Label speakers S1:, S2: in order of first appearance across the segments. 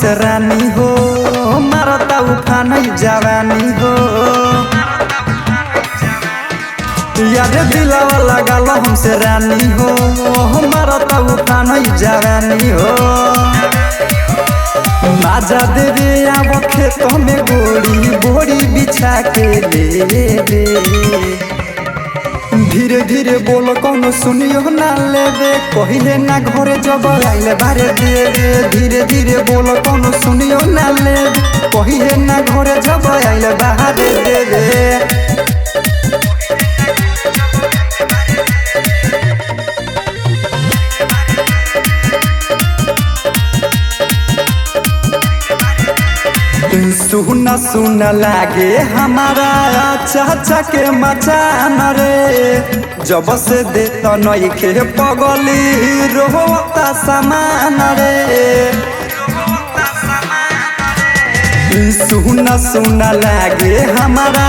S1: हमसे रानी हो मारता उफान जवानी हो याद दिलावा लगाल हमसे रानी हो मारता उफान जवानी हो माजा देवे आव खेत में गोड़ी बोरी बिछा के ले दे धीरे धीरे बोल कौन सुनियो ना लेबे कहिले ना घरे जब आइले बारे देवे धीरे धीरे बोल कौन सुनियो ना लेबे कहिले ना घरे जब आइले बारे देवे सुना सुना लागे हमारा चाचा के मचान रे जब से देता नई के पगली रोता सामान रे सुना सुना लागे हमारा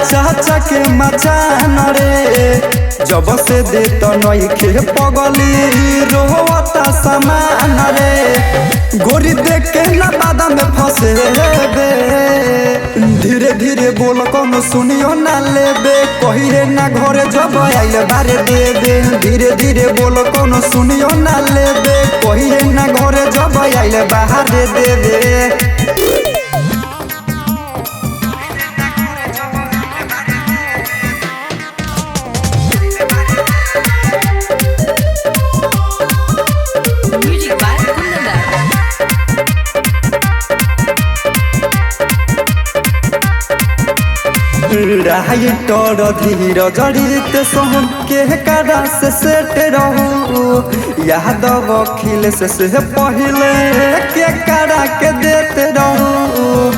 S1: चाचा के मचान रे जब से देता नई के पगली रोता सामान रे गोरी देख के ना बादा में फंसे धीरे धीरे बोल कौन सुनियो ना लेबे कहिले ना घरे जब आइले बारे देवे धीरे धीरे बोल कौन सुनियो ना लेबे कहिले ना घरे जब आइले बाहरे देवे राइटर धीर जड़ित सोहन के करा से सेट रहू यादव खिले से पहले के करा के देते रहू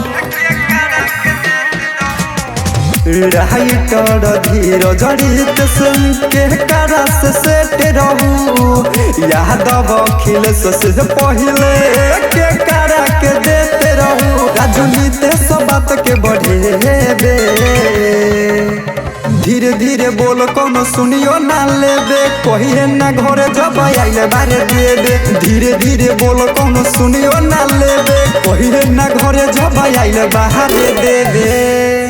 S1: राइटर धीर जड़ित सोहन के करा से सेट रहू यादव खिले से पहले के करा के देते रहू राजनीति सब बात के बढ़े धीरे धीरे बोल कौन सुनियो ना लेबे कहिले ना घरे जब आइले बारे देवे धीरे धीरे बोल कौन सुनियो ना लेबे कहिले ना घरे जब आइले बाहरे देवे।